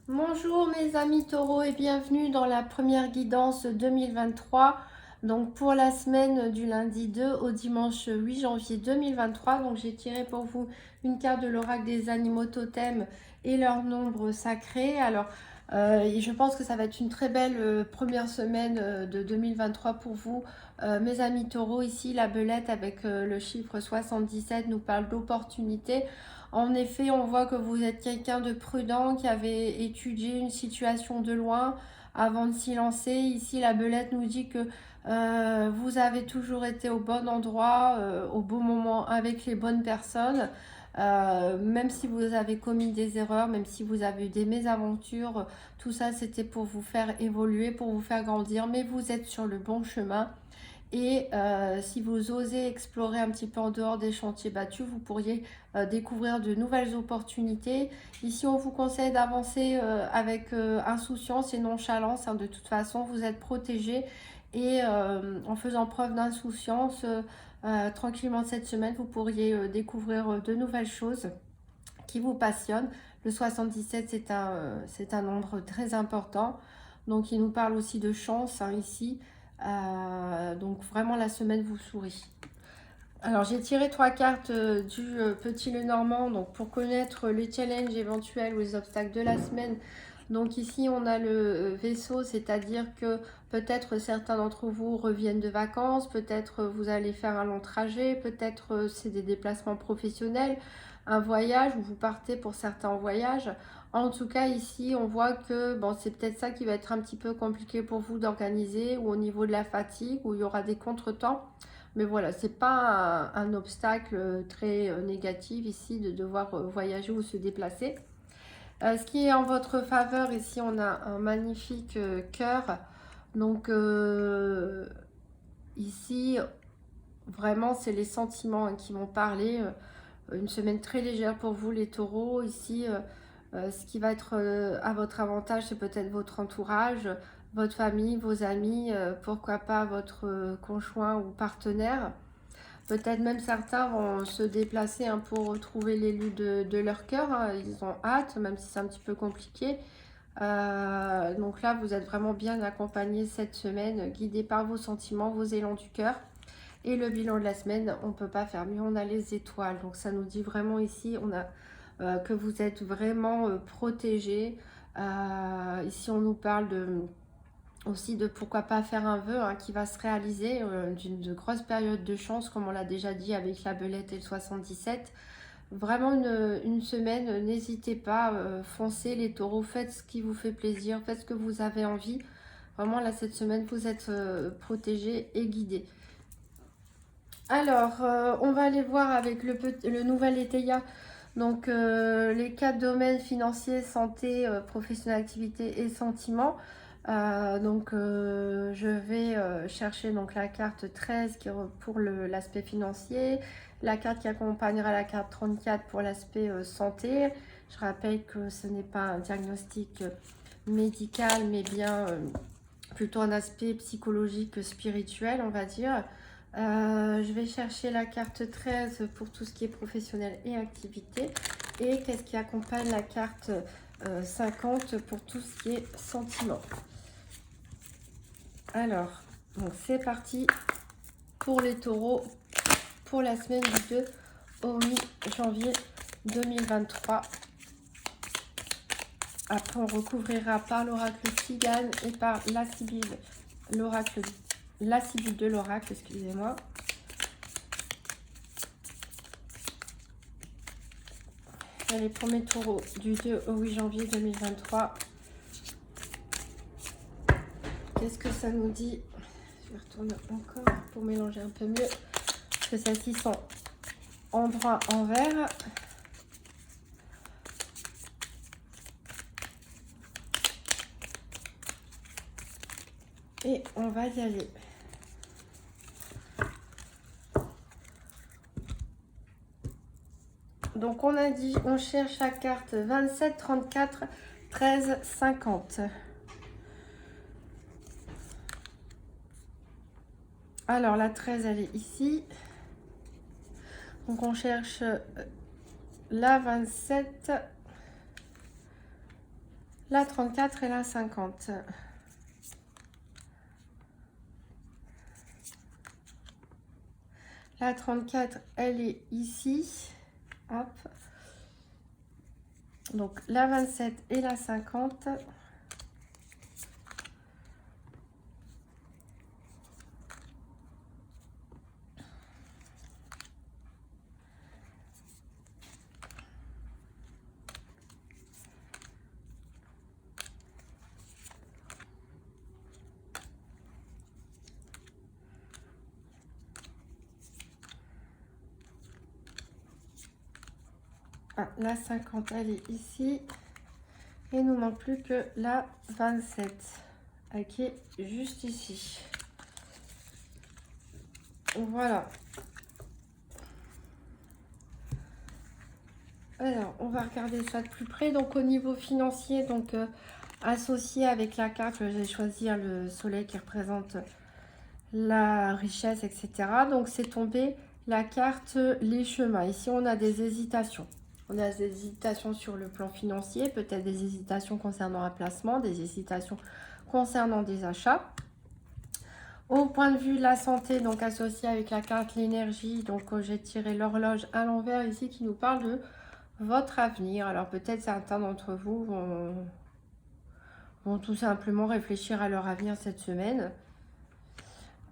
Bonjour mes amis taureaux et bienvenue dans la première guidance 2023. Donc pour la semaine du lundi 2 au dimanche 8 janvier 2023. Donc j'ai tiré pour vous une carte de l'oracle des animaux totems et leur nombre sacré. Alors je pense que ça va être une très belle première semaine de 2023 pour vous. Mes amis taureaux, ici la belette avec le chiffre 77 nous parle d'opportunité. En effet, on voit que vous êtes quelqu'un de prudent qui avait étudié une situation de loin avant de s'y lancer. Ici, la belette nous dit que vous avez toujours été au bon endroit, au bon moment, avec les bonnes personnes. Même si vous avez commis des erreurs, même si vous avez eu des mésaventures, tout ça c'était pour vous faire évoluer, pour vous faire grandir, mais vous êtes sur le bon chemin. Et si vous osez explorer un petit peu en dehors des chantiers battus, vous pourriez découvrir de nouvelles opportunités. Ici, on vous conseille d'avancer avec insouciance et nonchalance. Hein. De toute façon, vous êtes protégé et en faisant preuve d'insouciance, tranquillement cette semaine, vous pourriez découvrir de nouvelles choses qui vous passionnent. Le 77, c'est un nombre très important. Donc, il nous parle aussi de chance hein, ici. Donc vraiment la semaine vous sourit. Alors j'ai tiré trois cartes du petit Lenormand donc pour connaître les challenges éventuels ou les obstacles de la semaine. Donc ici on a le vaisseau, c'est-à-dire que peut-être certains d'entre vous reviennent de vacances, peut-être vous allez faire un long trajet, peut-être c'est des déplacements professionnels, un voyage ou vous partez pour certains en voyage. En tout cas ici on voit que bon, c'est peut-être ça qui va être un petit peu compliqué pour vous d'organiser ou au niveau de la fatigue où il y aura des contretemps. Mais voilà, c'est pas un obstacle très négatif ici de devoir voyager ou se déplacer. Ce qui est en votre faveur, ici on a un magnifique cœur. Donc ici, vraiment, c'est les sentiments hein, qui vont parler. Une semaine très légère pour vous les taureaux. Ici, ce qui va être à votre avantage, c'est peut-être votre entourage, votre famille, vos amis, pourquoi pas votre conjoint ou partenaire. Peut-être même certains vont se déplacer hein, pour retrouver l'élu de leur cœur. Hein. Ils ont hâte, même si c'est un petit peu compliqué. Donc là, vous êtes vraiment bien accompagné cette semaine, guidé par vos sentiments, vos élans du cœur. Et le bilan de la semaine, on ne peut pas faire mieux, on a les étoiles. Donc ça nous dit vraiment ici, on a que vous êtes vraiment protégé. Ici, on nous parle aussi de pourquoi pas faire un vœu hein, qui va se réaliser d'une grosse période de chance, comme on l'a déjà dit avec la belette et le 77. Vraiment une semaine, n'hésitez pas, foncez les taureaux, faites ce qui vous fait plaisir, faites ce que vous avez envie. Vraiment là, cette semaine, vous êtes protégés et guidés. Alors, on va aller voir avec le nouvel Eteia. Donc, les quatre domaines financiers, santé, professionnelle, activité et sentiments. Je vais chercher donc la carte 13 qui, pour l'aspect financier, la carte qui accompagnera la carte 34 pour l'aspect santé. Je rappelle que ce n'est pas un diagnostic médical, mais bien plutôt un aspect psychologique, spirituel, on va dire. Je vais chercher la carte 13 pour tout ce qui est professionnel et activité. Et qu'est-ce qui accompagne la carte 50 pour tout ce qui est sentiment. Alors, donc c'est parti pour les taureaux pour la semaine du 2 au 8 janvier 2023. Après, on recouvrira par l'oracle Tzigane et par la Sibylle, la Sibylle de l'oracle, excusez-moi. Allez, pour mes taureaux du 2 au 8 janvier 2023. Qu'est-ce que ça nous dit? Je vais retourner encore pour mélanger un peu mieux. Parce que celles-ci sont en droit envers. Et on va y aller. Donc on a dit, on cherche la carte 27, 34, 13, 50. Alors la 13, elle est ici. Donc on cherche la 27, la 34 et la 50. La 34, elle est ici. Hop. Donc la 27 et la 50. Ah, la 50, elle est ici. Et il nous manque plus que la 27, qui est juste ici. Voilà. Alors, on va regarder ça de plus près. Donc, au niveau financier, donc associé avec la carte, j'ai choisi le soleil qui représente la richesse, etc. Donc, c'est tombé la carte les chemins. Ici, on a des hésitations. On a des hésitations sur le plan financier, peut-être des hésitations concernant un placement, des hésitations concernant des achats. Au point de vue de la santé, donc associé avec la carte l'énergie, donc j'ai tiré l'horloge à l'envers ici qui nous parle de votre avenir. Alors peut-être certains d'entre vous vont tout simplement réfléchir à leur avenir cette semaine.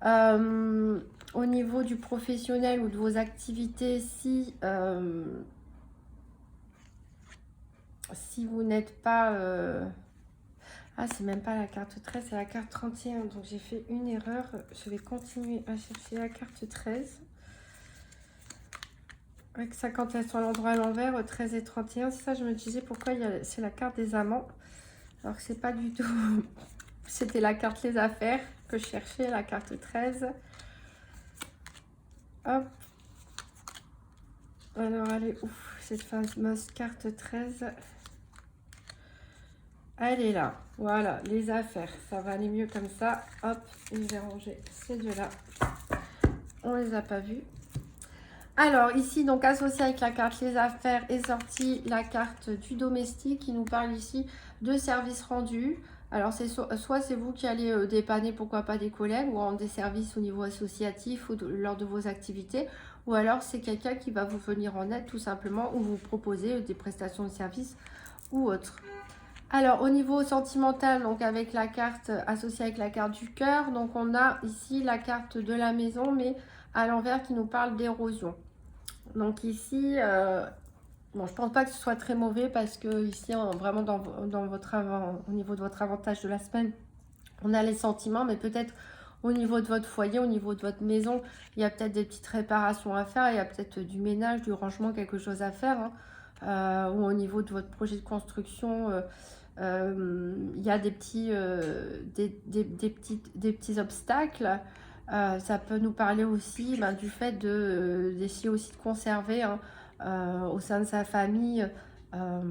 Au niveau du professionnel ou de vos activités, si vous n'êtes pas... Ah, c'est même pas la carte 13, c'est la carte 31. Donc j'ai fait une erreur. Je vais continuer à chercher la carte 13. Avec ça, quand elles sont à l'endroit à l'envers, 13 et 31, c'est ça, je me disais pourquoi c'est la carte des amants. Alors que c'est pas du tout. C'était la carte les affaires que je cherchais, la carte 13. Hop. Alors, elle est où cette fameuse carte 13? Elle est là. Voilà, les affaires. Ça va aller mieux comme ça. Hop, je vais ranger ces deux-là. On les a pas vus. Alors, ici, donc, associé avec la carte les affaires, est sortie la carte du domestique qui nous parle ici de services rendus. Alors, c'est soit c'est vous qui allez dépanner, pourquoi pas des collègues, ou rendre des services au niveau associatif ou lors de vos activités, ou alors c'est quelqu'un qui va vous venir en aide tout simplement, ou vous proposer des prestations de services ou autres. Alors, au niveau sentimental, donc avec la carte associée avec la carte du cœur, donc on a ici la carte de la maison, mais à l'envers qui nous parle d'érosion. Donc ici, bon, je pense pas que ce soit très mauvais parce que ici, vraiment dans votre au niveau de votre avantage de la semaine, on a les sentiments, mais peut-être au niveau de votre foyer, au niveau de votre maison, il y a peut-être des petites réparations à faire, il y a peut-être du ménage, du rangement, quelque chose à faire, hein. Ou au niveau de votre projet de construction, il y a des petits, des petits obstacles. Ça peut nous parler aussi du fait d'essayer aussi de conserver, hein, au sein de sa famille un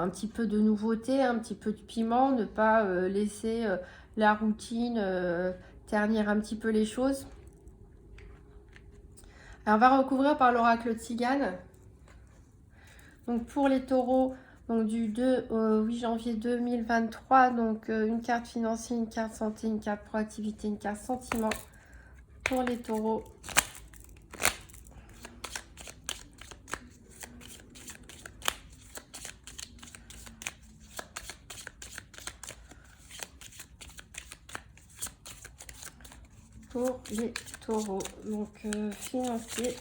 petit peu de nouveauté, un petit peu de piment, ne pas laisser la routine ternir un petit peu les choses. Alors, on va recouvrir par l'oracle Tzigane. Donc pour les taureaux, donc du 2 au 8 janvier 2023, donc une carte financière, une carte santé, une carte proactivité, une carte sentiment pour les taureaux. Pour les taureaux, donc financier,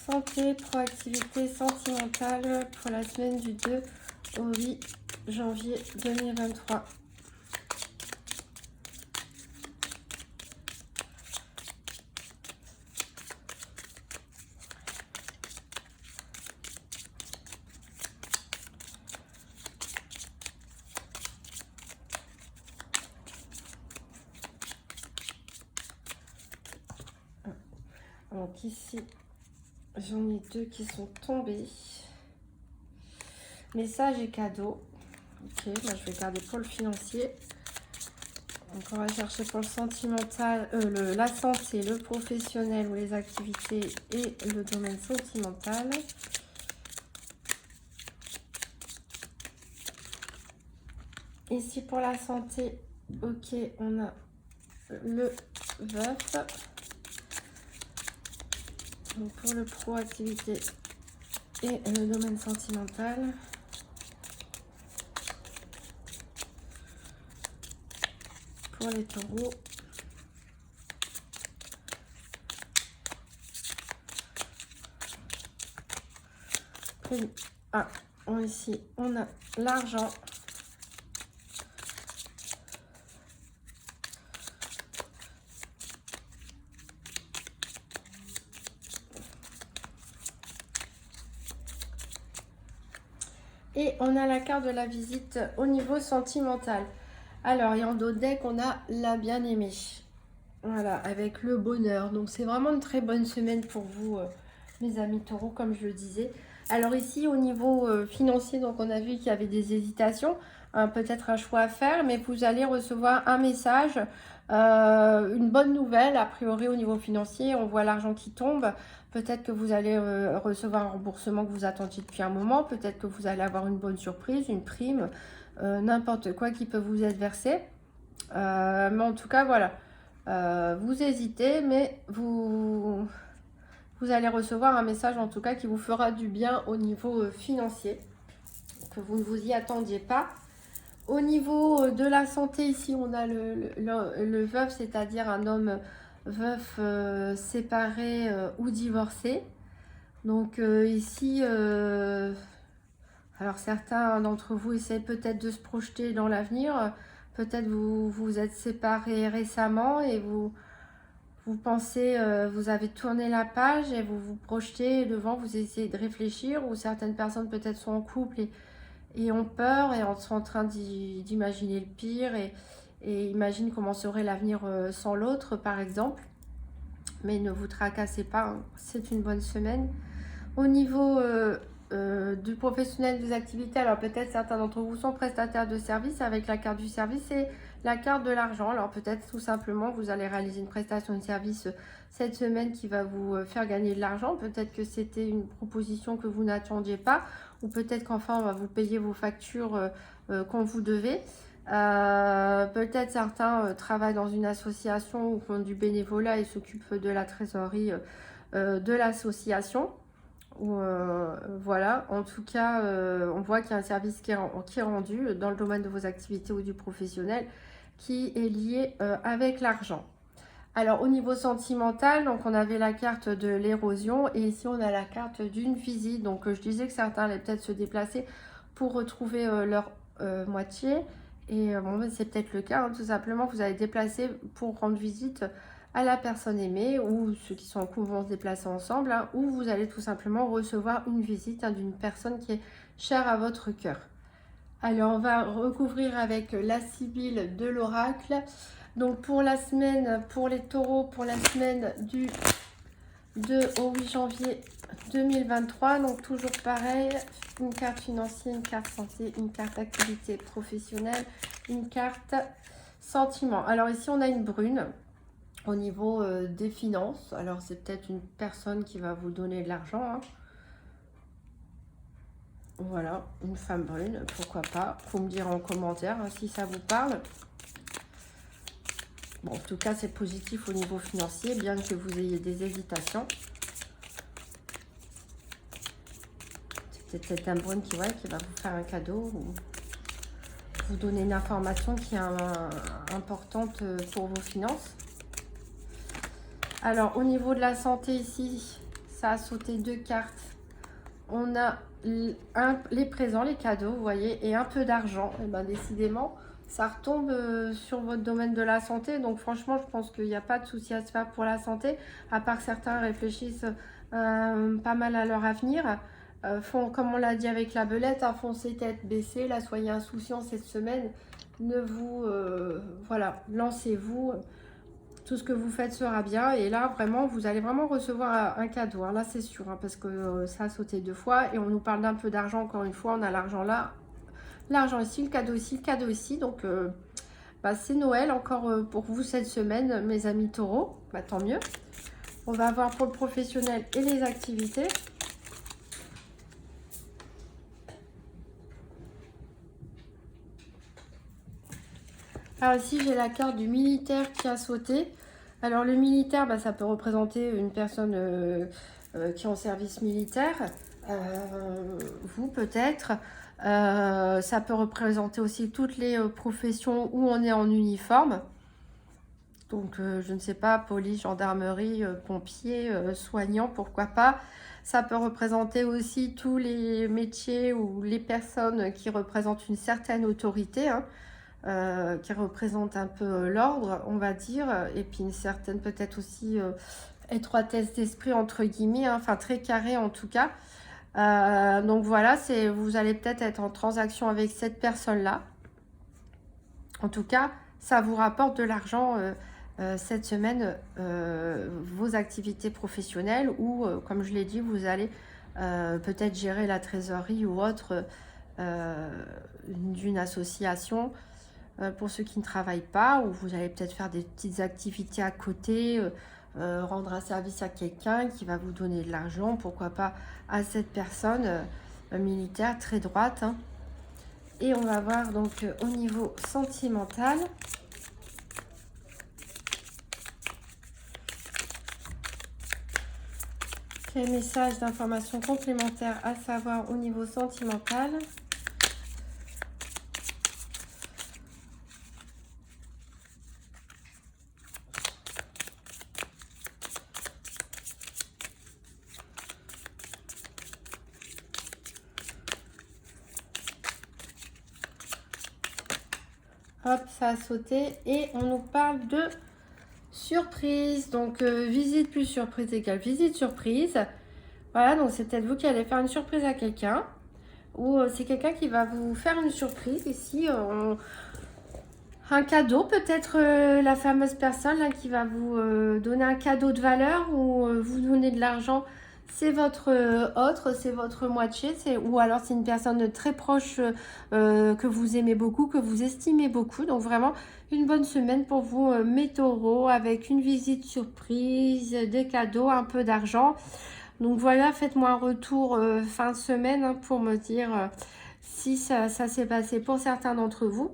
santé, proactivité, sentimentale pour la semaine du 2 au 8 janvier 2023. Donc ici, j'en ai deux qui sont tombés. Message et cadeau. Ok, moi je vais garder pour le financier. Donc on va chercher pour le sentimental, la santé, le professionnel ou les activités et le domaine sentimental. Ici pour la santé, ok, on a le veuf. Donc pour le proactivité et le domaine sentimental. Pour les taureaux. Ah, ici, on a l'argent. Et on a la carte de la visite au niveau sentimental. Alors, et en dos de deck, on a la bien-aimée. Voilà, avec le bonheur. Donc, c'est vraiment une très bonne semaine pour vous, mes amis taureaux, comme je le disais. Alors ici, au niveau financier, donc on a vu qu'il y avait des hésitations, peut-être un choix à faire, mais vous allez recevoir un message, une bonne nouvelle, a priori au niveau financier. On voit l'argent qui tombe. Peut-être que vous allez recevoir un remboursement que vous attendiez depuis un moment. Peut-être que vous allez avoir une bonne surprise, une prime, n'importe quoi qui peut vous être versé. Mais en tout cas, voilà. Vous hésitez, mais vous allez recevoir un message en tout cas qui vous fera du bien au niveau financier, que vous ne vous y attendiez pas. Au niveau de la santé, ici, on a le veuf, c'est-à-dire un homme veuf séparé ou divorcé. Donc ici, alors certains d'entre vous essaient peut-être de se projeter dans l'avenir. Peut-être vous êtes séparés récemment et vous pensez, vous avez tourné la page et vous vous projetez devant, vous essayez de réfléchir, ou certaines personnes peut-être sont en couple et ont peur et sont en train d'imaginer le pire et imaginent comment serait l'avenir sans l'autre, par exemple. Mais ne vous tracassez pas, hein, c'est une bonne semaine. Au niveau du professionnel des activités, alors peut-être certains d'entre vous sont prestataires de services avec la carte du service et la carte de l'argent. Alors peut-être tout simplement vous allez réaliser une prestation de service cette semaine qui va vous faire gagner de l'argent. Peut-être que c'était une proposition que vous n'attendiez pas, ou peut-être qu'enfin on va vous payer vos factures qu'on vous devait. Peut-être certains travaillent dans une association ou font du bénévolat et s'occupent de la trésorerie de l'association. Voilà, en tout cas, on voit qu'il y a un service qui est rendu dans le domaine de vos activités ou du professionnel qui est lié avec l'argent. Alors, au niveau sentimental, donc on avait la carte de l'érosion et ici on a la carte d'une visite. Donc, je disais que certains allaient peut-être se déplacer pour retrouver leur moitié. Et bon, c'est peut-être le cas, hein, tout simplement, vous allez déplacer pour rendre visite à la personne aimée, ou ceux qui sont en couple vont se déplacer ensemble, hein, ou vous allez tout simplement recevoir une visite d'une personne qui est chère à votre cœur. Alors, on va recouvrir avec la Sibylle de l'oracle. Donc, pour la semaine, pour les taureaux, pour la semaine du 2 au 8 janvier 2023, donc toujours pareil, une carte financière, une carte santé, une carte activité professionnelle, une carte sentiment. Alors ici, on a une brune au niveau des finances. Alors, c'est peut-être une personne qui va vous donner de l'argent, hein. Voilà, une femme brune, pourquoi pas. Faut me dire en commentaire hein, si ça vous parle. Bon, en tout cas, c'est positif au niveau financier, bien que vous ayez des hésitations. C'est peut-être un brune qui va vous faire un cadeau ou vous donner une information qui est importante pour vos finances. Alors, au niveau de la santé ici, ça a sauté 2 cartes. On a les présents, les cadeaux, vous voyez, et un peu d'argent. Et bien, décidément, ça retombe sur votre domaine de la santé. Donc, franchement, je pense qu'il n'y a pas de souci à se faire pour la santé, à part que certains réfléchissent pas mal à leur avenir. Font, comme on l'a dit avec la belette, foncez tête baissée. Là, soyez insouciants cette semaine. Ne vous... voilà, lancez-vous. Tout ce que vous faites sera bien. Et là, vraiment, vous allez vraiment recevoir un cadeau. Hein. Là, c'est sûr, hein, parce que ça a sauté 2 fois. Et on nous parle d'un peu d'argent, encore une fois. On a l'argent là, l'argent ici, le cadeau ici, le cadeau ici. Donc, c'est Noël encore pour vous cette semaine, mes amis taureaux. Tant mieux. On va voir pour le professionnel et les activités. Alors ici, j'ai la carte du militaire qui a sauté. Alors le militaire, bah, ça peut représenter une personne qui est en service militaire. Vous peut-être. Ça peut représenter aussi toutes les professions où on est en uniforme. Donc je ne sais pas, police, gendarmerie, pompiers, soignants, pourquoi pas. Ça peut représenter aussi tous les métiers ou les personnes qui représentent une certaine autorité, hein, qui représentent un peu l'ordre, on va dire, et puis une certaine peut-être aussi étroitesse d'esprit, entre guillemets, hein, enfin très carré en tout cas. Donc voilà, vous allez peut-être être en transaction avec cette personne-là. En tout cas, ça vous rapporte de l'argent cette semaine, vos activités professionnelles ou, comme je l'ai dit, vous allez peut-être gérer la trésorerie ou autre d'une association pour ceux qui ne travaillent pas, ou vous allez peut-être faire des petites activités à côté, rendre un service à quelqu'un qui va vous donner de l'argent, pourquoi pas à cette personne militaire très droite, hein. Et on va voir donc au niveau sentimental. Quel message d'information complémentaire à savoir au niveau sentimental? Hop, ça a sauté et on nous parle de surprise. Donc visite plus surprise égale visite surprise. Voilà, donc c'est peut-être vous qui allez faire une surprise à quelqu'un, ou c'est quelqu'un qui va vous faire une surprise ici. Un cadeau, peut-être la fameuse personne là, qui va vous donner un cadeau de valeur ou vous donner de l'argent. C'est votre autre, c'est votre moitié, ou alors c'est une personne très proche que vous aimez beaucoup, que vous estimez beaucoup. Donc vraiment une bonne semaine pour vous, mes taureaux, avec une visite surprise, des cadeaux, un peu d'argent. Donc voilà, faites-moi un retour fin de semaine, hein, pour me dire si ça s'est passé pour certains d'entre vous.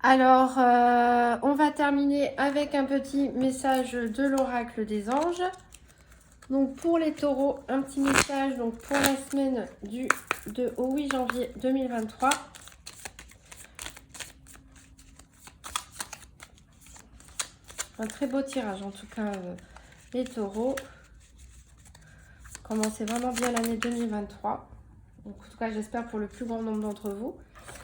Alors, on va terminer avec un petit message de l'oracle des anges. Donc pour les taureaux, un petit message donc pour la semaine du 2 au 8 janvier 2023. Un très beau tirage en tout cas, les taureaux. Commencez vraiment bien l'année 2023. Donc, en tout cas, j'espère pour le plus grand nombre d'entre vous.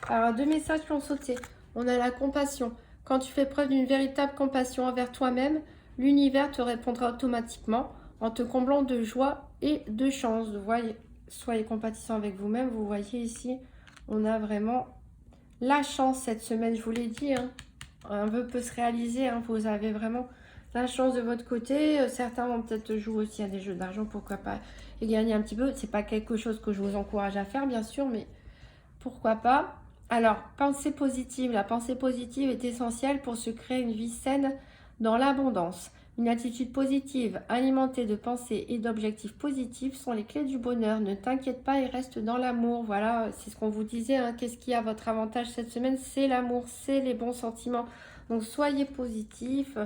Alors, deux messages qui ont sauté. On a la compassion. Quand tu fais preuve d'une véritable compassion envers toi-même, l'univers te répondra automatiquement en te comblant de joie et de chance. Vous voyez, soyez compatissant avec vous-même. Vous voyez ici, on a vraiment la chance cette semaine. Je vous l'ai dit, hein, un vœu peut se réaliser. Hein, vous avez vraiment la chance de votre côté. Certains vont peut-être jouer aussi à des jeux d'argent, pourquoi pas, et gagner un petit peu. C'est pas quelque chose que je vous encourage à faire, bien sûr, mais pourquoi pas. Alors, pensée positive. La pensée positive est essentielle pour se créer une vie saine dans l'abondance. Une attitude positive, alimentée de pensées et d'objectifs positifs, sont les clés du bonheur. Ne t'inquiète pas et reste dans l'amour. Voilà, c'est ce qu'on vous disait, hein. Qu'est-ce qui a votre avantage cette semaine? C'est l'amour, c'est les bons sentiments. Donc, soyez positifs,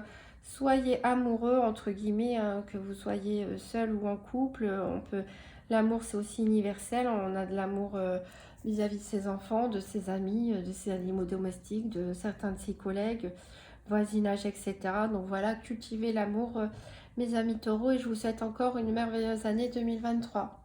soyez amoureux, entre guillemets, hein, que vous soyez seul ou en couple. L'amour, c'est aussi universel. On a de l'amour vis-à-vis de ses enfants, de ses amis, de ses animaux domestiques, de certains de ses collègues, voisinage, etc. Donc voilà, cultivez l'amour, mes amis taureaux, et je vous souhaite encore une merveilleuse année 2023.